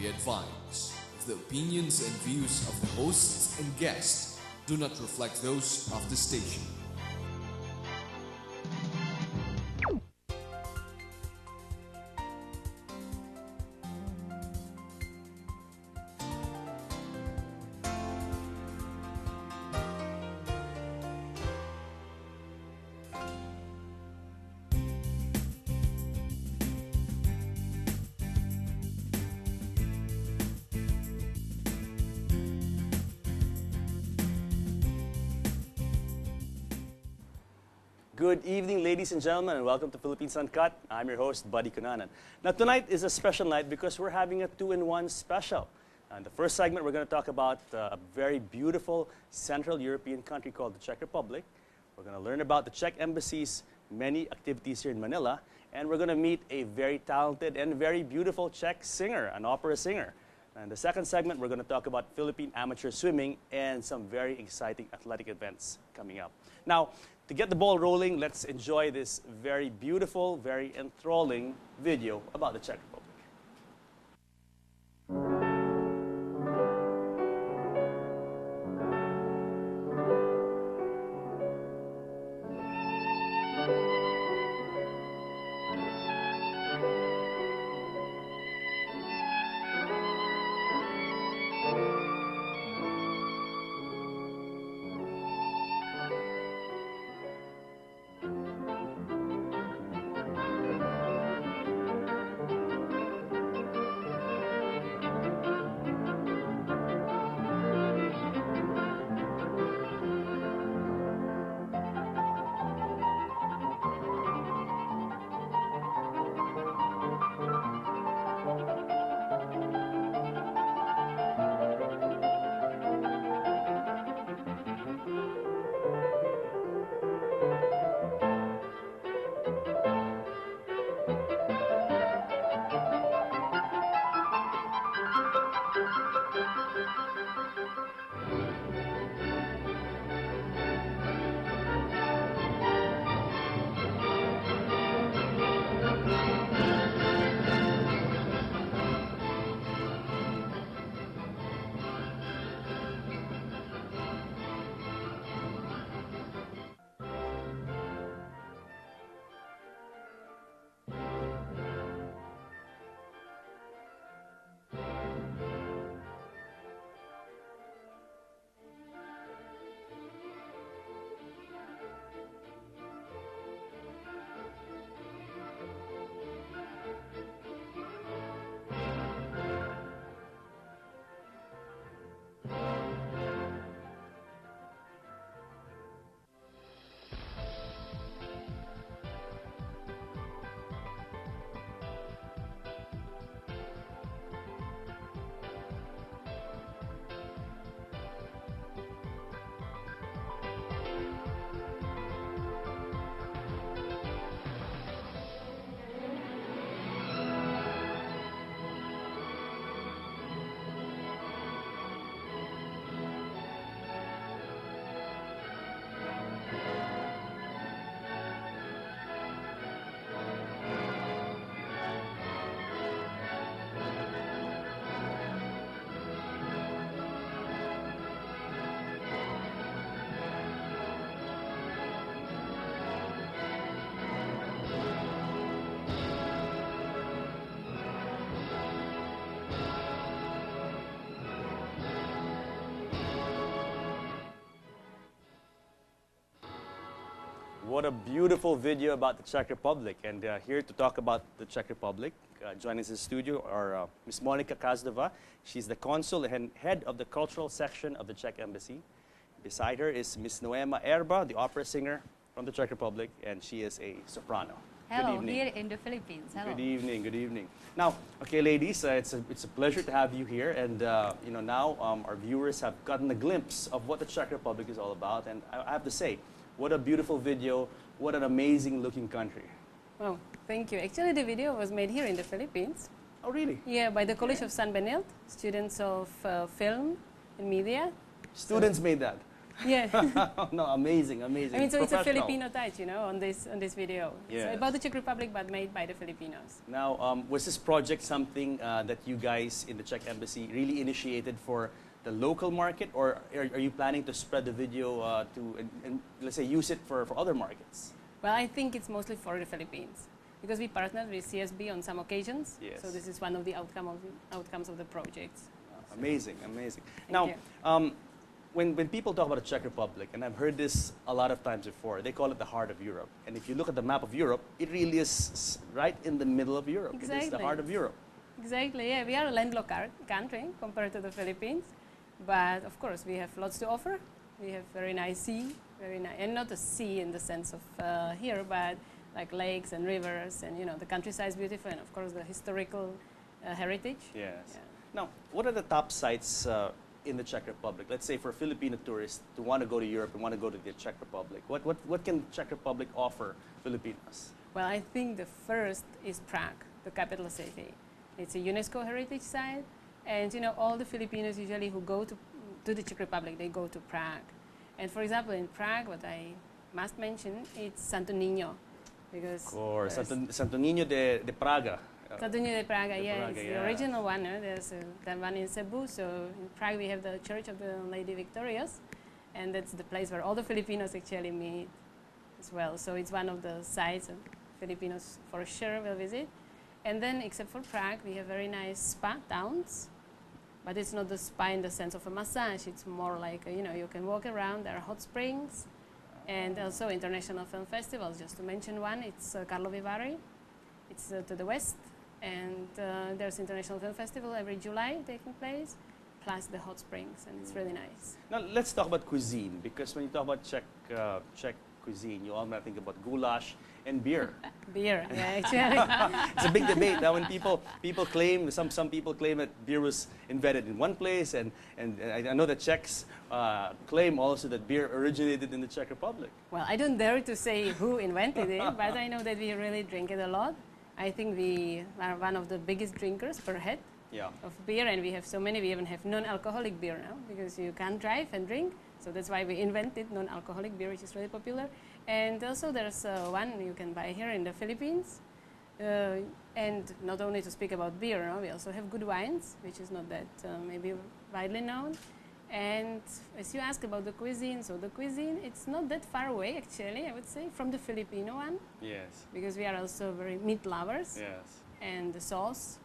Be advised, the opinions and views of the hosts and guests do not reflect those of the station. Good evening, ladies and gentlemen, and welcome to Philippines Uncut. I'm your host, Buddy Cunanan. Now, tonight is a special night because we're having a two-in-one special. In the first segment, we're going to talk about a very beautiful Central European country called the Czech Republic. We're going to learn about the Czech Embassy's many activities here in Manila, and we're going to meet a very talented and very beautiful Czech singer, an opera singer. In the second segment, we're going to talk about Philippine amateur swimming and some very exciting athletic events coming up. Now, to get the ball rolling, let's enjoy this very beautiful, very enthralling video about the Czech Republic. What a beautiful video about the Czech Republic. And here to talk about the Czech Republic, joining us in the studio are Ms. Monika Kazdova. She's the consul and head of the cultural section of the Czech Embassy. Beside her is Ms. Noema Erba, the opera singer from the Czech Republic, and she is a soprano. Hello, here in the Philippines. Hello. Good evening, good evening. Now, okay, ladies, it's a pleasure to have you here. And, you know, now our viewers have gotten a glimpse of what the Czech Republic is all about. And I have to say, what a beautiful video. What an amazing looking country. Oh, thank you. Actually, the video was made here in the Philippines. Oh, really? Yeah, by the College of San Benilde, students of film and media. Students made that? Yeah. No, amazing, amazing. I mean, so it's a Professional. Filipino touch, you know, on this video. Yes. It's about the Czech Republic, but made by the Filipinos. Now, was this project something that you guys in the Czech Embassy really initiated for the local market, or are you planning to spread the video and let's say use it for other markets? Well, I think it's mostly for the Philippines because we partnered with CSB on some occasions. Yes. So this is one of the outcomes of the project. Amazing, amazing. Thank Now, you. when people talk about the Czech Republic, and I've heard this a lot of times before, they call it the heart of Europe. And if you look at the map of Europe, it really is right in the middle of Europe. It is the Exactly. heart of Europe. Exactly, yeah. We are a landlocked country compared to the Philippines. But of course, we have lots to offer. We have very nice sea, very nice, and not a sea in the sense of here, but like lakes and rivers, and you know the countryside is beautiful, and of course the historical heritage. Yes. Yeah. Now, what are the top sites in the Czech Republic? Let's say for Filipino tourists to want to go to Europe and want to go to the Czech Republic. What can Czech Republic offer Filipinos? Well, I think the first is Prague, the capital city. It's a UNESCO heritage site, and you know all the Filipinos usually who go to the Czech Republic, they go to Prague. And for example, in Prague, what I must mention, it's Santo Niño, because Of course, Santo Niño de Praga. Santo Niño de Praga, De yeah, Praga, it's yeah. the original one. There's the one in Cebu. So in Prague we have the Church of the Lady Victorious, and that's the place where all the Filipinos actually meet as well. So it's one of the sites that Filipinos for sure will visit. And then, except for Prague, we have very nice spa towns, but it's not the spa in the sense of a massage. It's more like you know you can walk around. There are hot springs, and also international film festivals. Just to mention one, it's Karlovy Vary. It's to the west. And there's International Film Festival every July taking place, plus the hot springs, and it's really nice. Now let's talk about cuisine, because when you talk about Czech cuisine, you always think about goulash and beer. Beer, yeah, actually. It's a big debate now. When people claim, some people claim that beer was invented in one place, and I know that Czechs claim also that beer originated in the Czech Republic. Well, I don't dare to say who invented it, but I know that we really drink it a lot. I think we are one of the biggest drinkers per head Yeah. of beer, and we have so many. We even have non-alcoholic beer now because you can't drive and drink. So that's why we invented non-alcoholic beer, which is really popular. And also there's one you can buy here in the Philippines. And not only to speak about beer, no? We also have good wines, which is not that maybe widely known. And as you ask about the cuisine, so the cuisine, it's not that far away actually, I would say, from the Filipino one. Yes. Because we are also very meat lovers. Yes. And the sauce,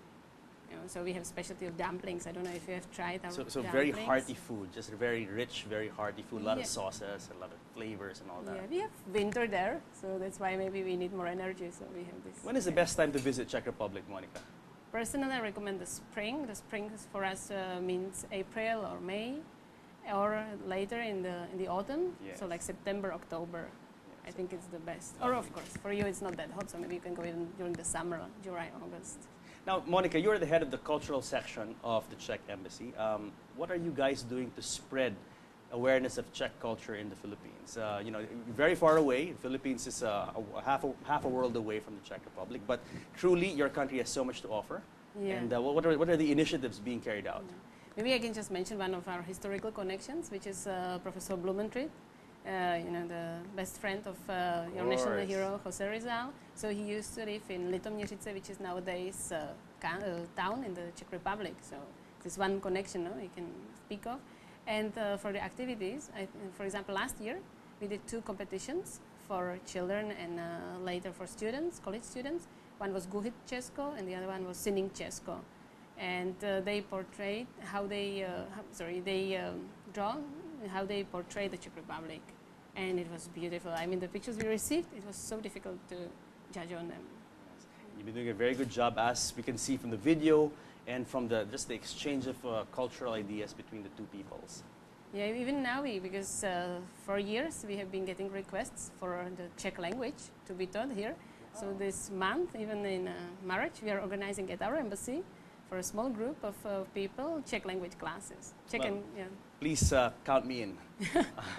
you know, so we have specialty of dumplings. I don't know if you have tried our So dumplings. very hearty food, just very rich, very hearty food. A lot Yeah. of sauces, a lot of flavors, and all that. Yeah, we have winter there, so that's why maybe we need more energy. So we have this. When is the best time to visit Czech Republic, Monica? Personally, I recommend the spring. The spring for us means April or May, or later in the autumn. Yes. So like September, October. I Yes. think it's the best. Or of course, for you it's not that hot, so maybe you can go even during the summer, July, August. Now, Monica, you're the head of the cultural section of the Czech Embassy. What are you guys doing to spread awareness of Czech culture in the Philippines? You know, very far away. The Philippines is half a world away from the Czech Republic, but truly, your country has so much to offer. Yeah. And what are the initiatives being carried out? Maybe I can just mention one of our historical connections, which is Professor Blumentritt, you know, the best friend of your national course. hero, Jose Rizal. So he used to live in Litoměřice, which is nowadays town in the Czech Republic. So this one connection you can speak of. And for the activities, for example, last year we did 2 competitions for children and later for students, college students. One was Guhit Česko and the other one was Singing Česko. And they portrayed how they, draw how they portray the Czech Republic. And it was beautiful. I mean, the pictures we received, it was so difficult to judge on them. You've been doing a very good job, as we can see from the video and from just the exchange of cultural ideas between the two peoples. Yeah, even now, because for years we have been getting requests for the Czech language to be taught here. So this month, even in March, we are organizing at our embassy for a small group of people Czech language classes. Czech Well, and, yeah. Please count me in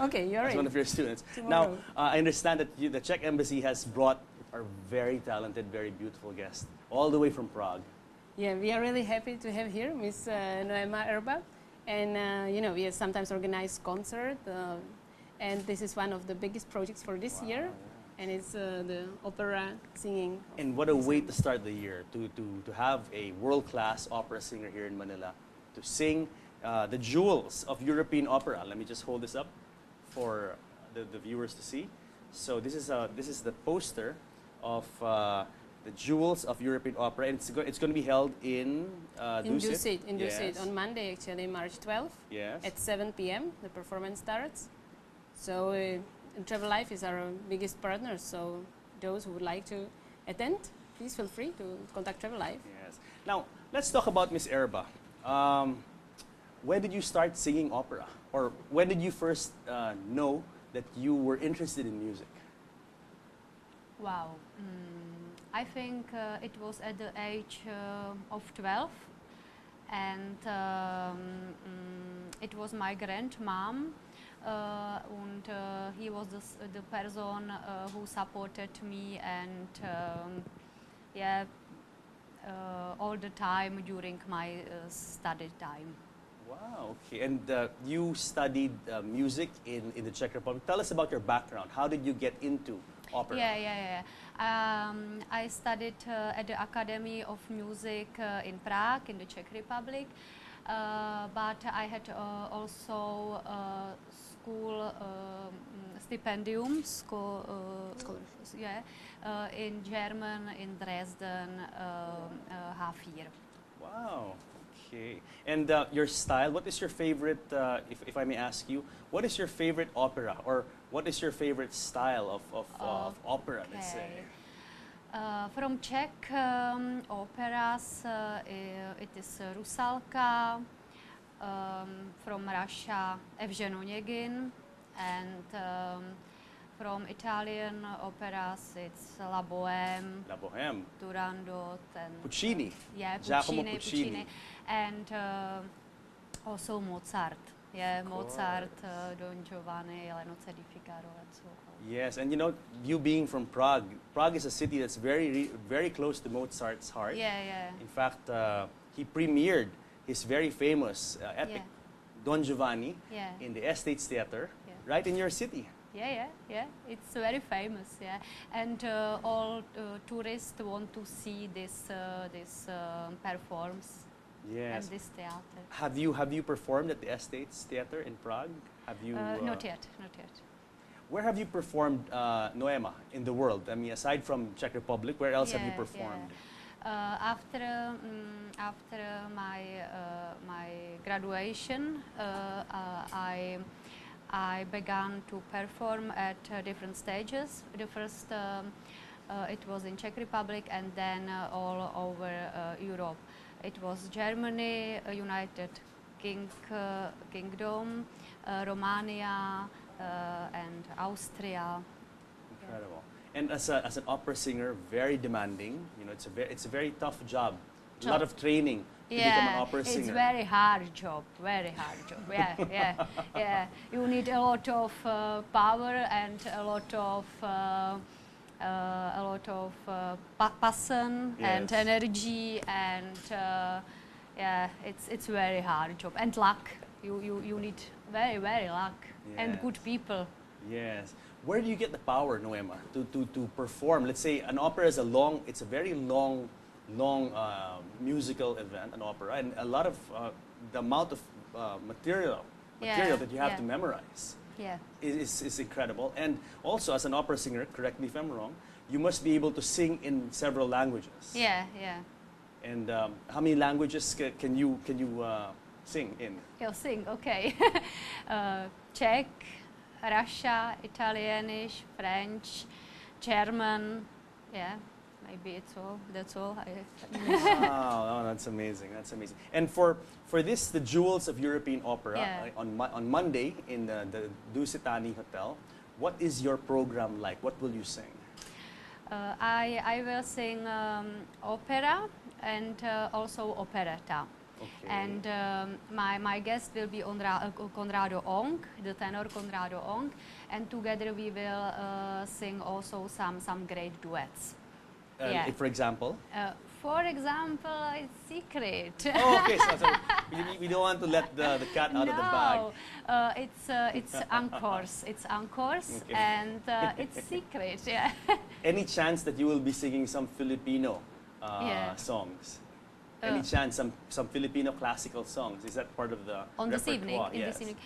Okay, you're as in. one of your students. Tomorrow. Now, I understand that the Czech Embassy has brought our very talented, very beautiful guest all the way from Prague. Yeah, we are really happy to have here Miss Noema Erba. And, you know, we have sometimes organized concert And this is one of the biggest projects for this year. And it's the opera singing. And what a way to start the year, to have a world-class opera singer here in Manila, to sing the jewels of European opera. Let me just hold this up for the viewers to see. So this is the poster of the jewels of European opera, and it's going to be held in Dusit. In Dusit on Monday, actually, March 12th. Yes. At 7 p.m. The performance starts. So Travel Life is our biggest partner. So those who would like to attend, please feel free to contact Travel Life. Yes. Now let's talk about Miss Erba. When did you start singing opera, or when did you first know that you were interested in music? Wow. I think it was at the age of 12, and it was my grandmom, and he was the person who supported me, and all the time during my study time. Wow, okay. And you studied music in the Czech Republic. Tell us about your background. How did you get into opera? I studied at the Academy of Music in Prague, in the Czech Republic. But I had also school stipendium, scholarships, in German, in Dresden, half year. Wow. Okay. And your style, what is your favorite, if I may ask you, what is your favorite opera, or what is your favorite style of opera, let's say? From Czech operas, it is Rusalka, from Russia, Evgen Onegin, and from Italian operas, it's La Bohème, Turandot, and Puccini. Giacomo Puccini, and also Mozart. Mozart, Don Giovanni, La Nozze di Figaro, and so on. Yes, and you know, you being from Prague, Prague is a city that's very close to Mozart's heart. In fact, he premiered his very famous epic, Don Giovanni, in the Estates Theater, right in your city. It's very famous, and all tourists want to see this performance. Yes. And this theater. Have you performed at the Estates Theater in Prague? Have you? Not yet. Where have you performed, Noema, in the world? I mean, aside from Czech Republic, where else have you performed? After my graduation, I began to perform at different stages. The first, it was in Czech Republic, and then all over Europe. It was Germany, United Kingdom, Romania, and Austria. Incredible. And as an opera singer, very demanding. You know, it's a very tough job. A lot of training to become an opera singer. It's very hard job. Very hard job. Yeah. You need a lot of power and a lot of passion and energy, and it's very hard job, and luck. You need very luck and good people. Yes. Where do you get the power, Noema, to perform? Let's say an opera is it's a very long musical event, an opera, and a lot of the amount of material that you have to memorize. Is incredible. And also, as an opera singer, correct me if I'm wrong, you must be able to sing in several languages. And how many languages can you sing in? Sing, okay. Czech, Russia, Italianish, French, German. Maybe that's all. Wow, that's amazing. And for this, the Jewels of European Opera, on Monday in the Dusitani Hotel, what is your program like? What will you sing? I will sing opera and also operetta. Okay. And my guest will be Conrado Ong, the tenor Conrado Ong, and together we will sing also some great duets. For example? For example, it's secret. Oh, okay. So we don't want to let the cat out of the bag. No, it's encores. It's encores, Okay. and it's secret. Yeah. Any chance that you will be singing some Filipino Yeah. songs? Any Uh, chance some Filipino classical songs? Is that part of the On this evening, repertoire? in Yes. this evening,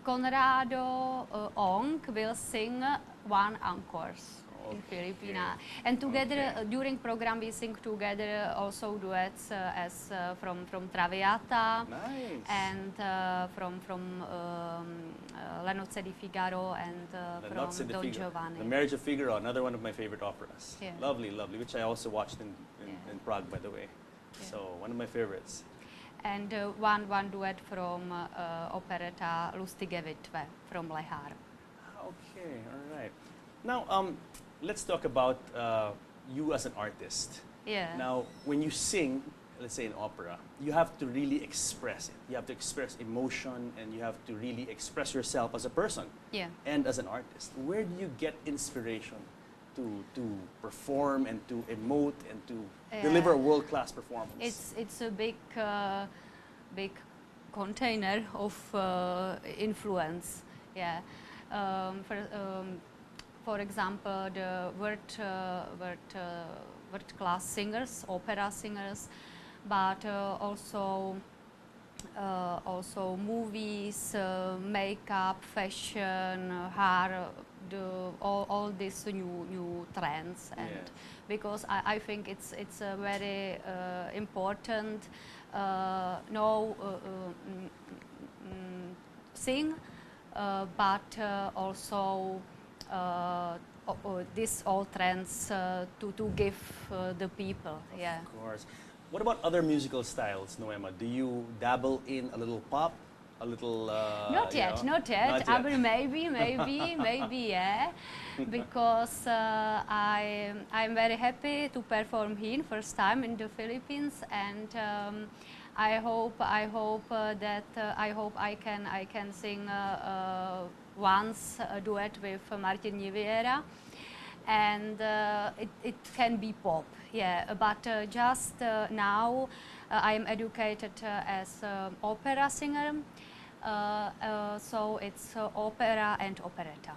Conrado Ong will sing one encores in Okay. Filipina, and together Okay. during program we sing together also duets as from Traviata Nice. and from La Nozze di Figaro and The from Nozze di Don Figaro. Giovanni. The Marriage of Figaro, another one of my favorite operas. Yeah. Lovely, lovely, which I also watched in Yeah. Prague, by the way. Yeah. So one of my favorites. And one duet from operetta Lustige Witwe from Lehár. Okay, all right. Now, let's talk about you as an artist. Yeah. Now, when you sing, let's say in opera, you have to really express it. You have to express emotion, and you have to really express yourself as a person Yeah. and as an artist. Where do you get inspiration to perform and to emote and to deliver a world-class performance? It's a big container of influence. Yeah. For example, the world class singers, opera singers, but also movies, makeup, fashion, hair, all these new trends, and Yeah. because I think it's very important no sing, but also these all trends to give the people. Yeah. Of course. What about other musical styles, Noema? Do you dabble in a little pop, a little? Not you yet, know? not yet. Not I yet. will maybe, yeah. Because I'm very happy to perform here first time in the Philippines, and I hope that I can sing once a duet with Martin Niviera, and it can be pop, yeah. But just now I'm educated as opera singer, so it's opera and operetta.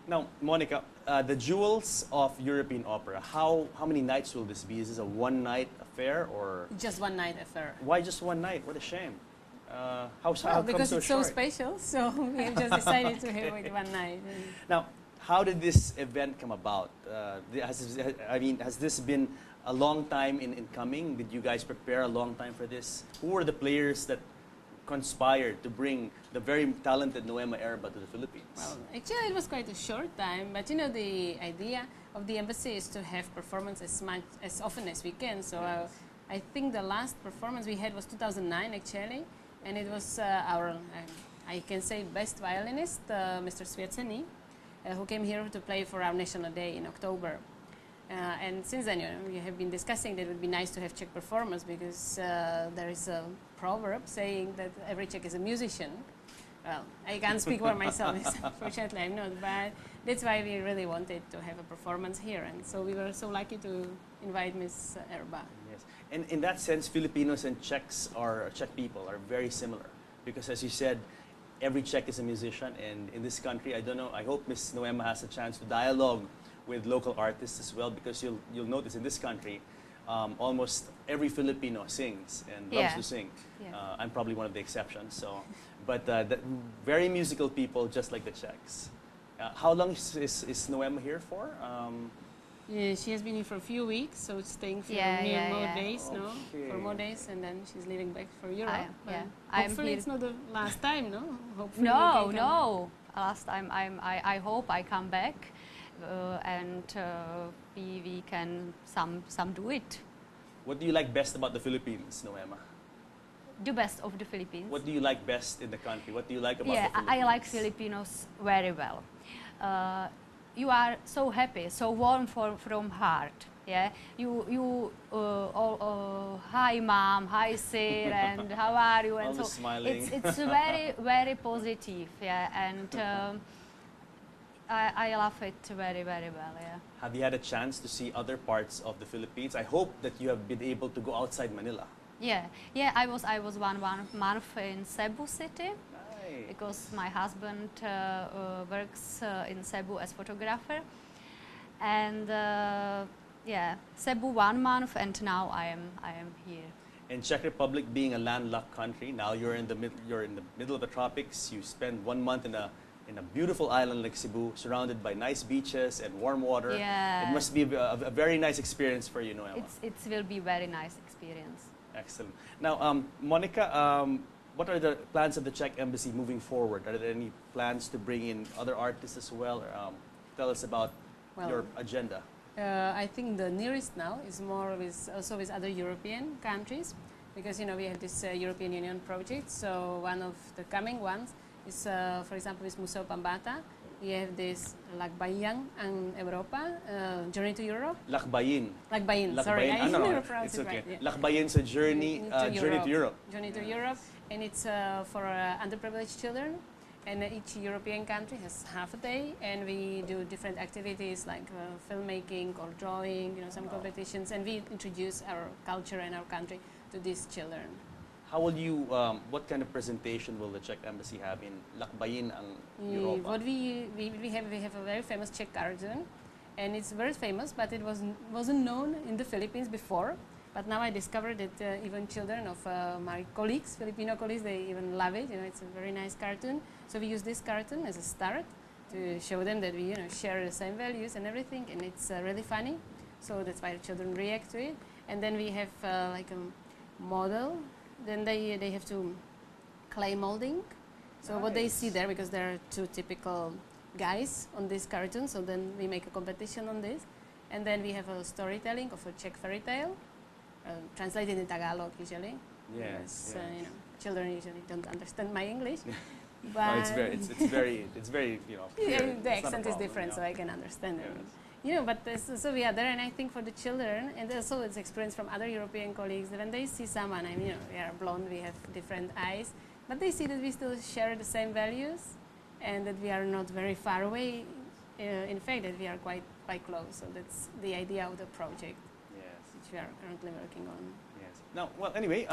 Now, Monica, the jewels of European opera. How many nights will this be? Is this a one-night affair, or Just one night affair. why just one night? What a shame. How Well, come because so it's so short? special, so we have just decided to have it one night. Now, how did this event come about? Has this been a long time in coming? Did you guys prepare a long time for this? Who were the players that conspired to bring the very talented Noema Erba to the Philippines? Well, actually, it was quite a short time, but you know, the idea of the embassy is to have performance as often as we can. So I think the last performance we had was 2009, actually, and it was our, I can say, best violinist, Mr. Svietseny, who came here to play for our National Day in October. And since then, you know, we have been discussing that it would be nice to have Czech performers, because there is a proverb saying that every Czech is a musician. Well, I can't speak for myself, fortunately I'm not, but that's why we really wanted to have a performance here, and so we were so lucky to invite Ms. Erba. Yes, and in that sense, Filipinos and Czech people are very similar, because as you said, every Czech is a musician, and in this country, I don't know, I hope Ms. Noema has a chance to dialogue with local artists as well, because you'll notice in this country, almost every Filipino sings and loves to sing. Yeah. I'm probably one of the exceptions. So, but very musical people, just like the Czechs. How long is Noema here for? Yeah, she has been here for a few weeks, so staying for more days, no? Okay. For more days, and then she's leaving back for Europe. Yeah. Hopefully it's not the last time, no? Hopefully we No, can come. no. Last time I hope I come back, and we can some do it. What do you like best about the Philippines, Noema? The best of the Philippines. What do you like best in the country? What do you like about Yeah, the Philippines? I like Filipinos very well. You are so happy, so warm from heart. Yeah, you hi mom, hi sir, and how are you? And Always so smiling. it's very positive. Yeah, and I love it very, very well, yeah. Have you had a chance to see other parts of the Philippines? I hope that you have been able to go outside Manila. Yeah, I was one month in Cebu city Nice. because my husband works in Cebu as photographer. And yeah, Cebu 1 month, and now I am here. In Czech Republic, being a landlocked country, now you're in the middle of the tropics. You spend 1 month in a beautiful island like Cebu, surrounded by nice beaches and warm water. Yeah. It must be a very nice experience for you, Noema. It will be very nice experience. Excellent. Now, Monica, what are the plans of the Czech Embassy moving forward? Are there any plans to bring in other artists as well? Or, tell us about your agenda. I think the nearest now is more also with other European countries, because we have this European Union project. So one of the coming ones is, for example, with Museo Pambata. We have this Lakbayang ang Europa, Journey to Europe. Lakbayin. Lakbayin, sorry, I no, never pronounced it's it okay. right. Yeah. Lakbayin's a journey to Europe. Journey to Europe, and it's for underprivileged children. And each European country has half a day, and we do different activities like filmmaking or drawing, some competitions, and we introduce our culture and our country to these children. How will you, what kind of presentation will the Czech Embassy have in Lakbayin ang Europa? What we have a very famous Czech cartoon, and it's very famous, but it wasn't known in the Philippines before. But now I discovered that even children of my colleagues, Filipino colleagues, they even love it. It's a very nice cartoon. So we use this cartoon as a start to show them that we share the same values and everything, and it's really funny. So that's why the children react to it. And then we have like a model. Then they have to clay molding. So what they see there, because there are two typical guys on this cartoon, so then we make a competition on this. And then we have a storytelling of a Czech fairy tale. Translated in Tagalog usually. Yes. Children usually don't understand my English. No, it's very clear. The accent is different, so I can understand it. But so we are there, and I think for the children, and also it's experience from other European colleagues, when they see someone, we are blonde, we have different eyes, but they see that we still share the same values, and that we are not very far away. In fact, that we are quite close. So that's the idea of the project. Which we are currently working on. Yes. Now, well, anyway,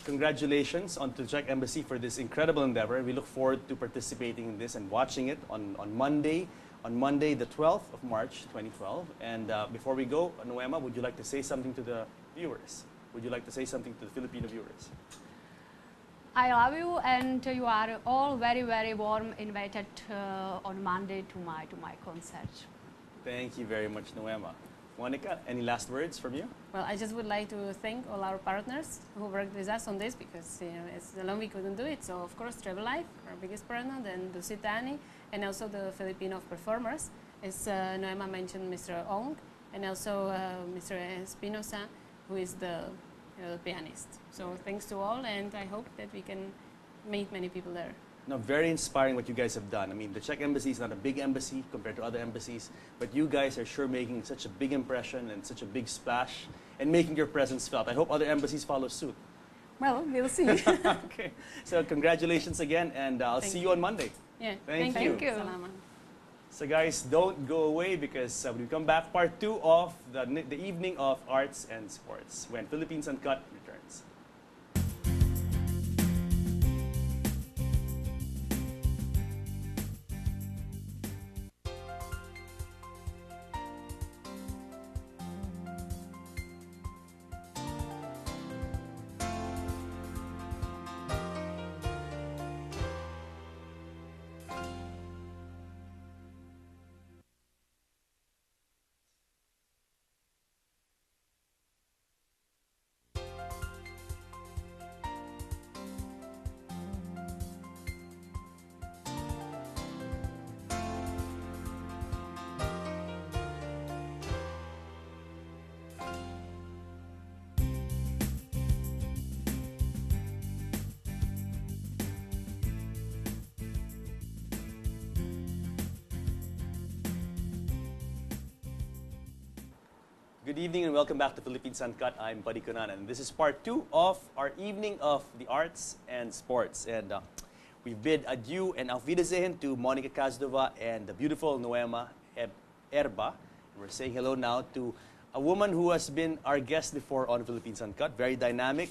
congratulations on to the Czech Embassy for this incredible endeavor. We look forward to participating in this and watching it on Monday, the 12th of March, 2012. And before we go, Noema, would you like to say something to the viewers? Would you like to say something to the Filipino viewers? I love you, and you are all very, very warm invited on Monday to my concert. Thank you very much, Noema. Monica, any last words from you? Well, I just would like to thank all our partners who worked with us on this, because as alone we couldn't do it. So of course, Travel Life, our biggest partner, then Dusitani, and also the Filipino performers, as Noema mentioned, Mr. Ong, and also Mr. Espinosa, who is the pianist. So thanks to all, and I hope that we can meet many people there. No, very inspiring what you guys have done. I mean, the Czech Embassy is not a big embassy compared to other embassies, but you guys are sure making such a big impression and such a big splash and making your presence felt. I hope other embassies follow suit. Well, we'll see. Okay, so congratulations again, and I'll see you on Monday. Yeah, thank you. Salamat. So guys, don't go away, because when we come back, part 2 of the evening of arts and sports, when Philippines Uncut returns. Good evening and welcome back to Philippines Uncut. I'm Buddy Cunanan. This is part 2 of our evening of the arts and sports. And We bid adieu and auf Wiedersehen to Monica Kazdova and the beautiful Noema Erba. We're saying hello now to a woman who has been our guest before on Philippines Uncut, very dynamic,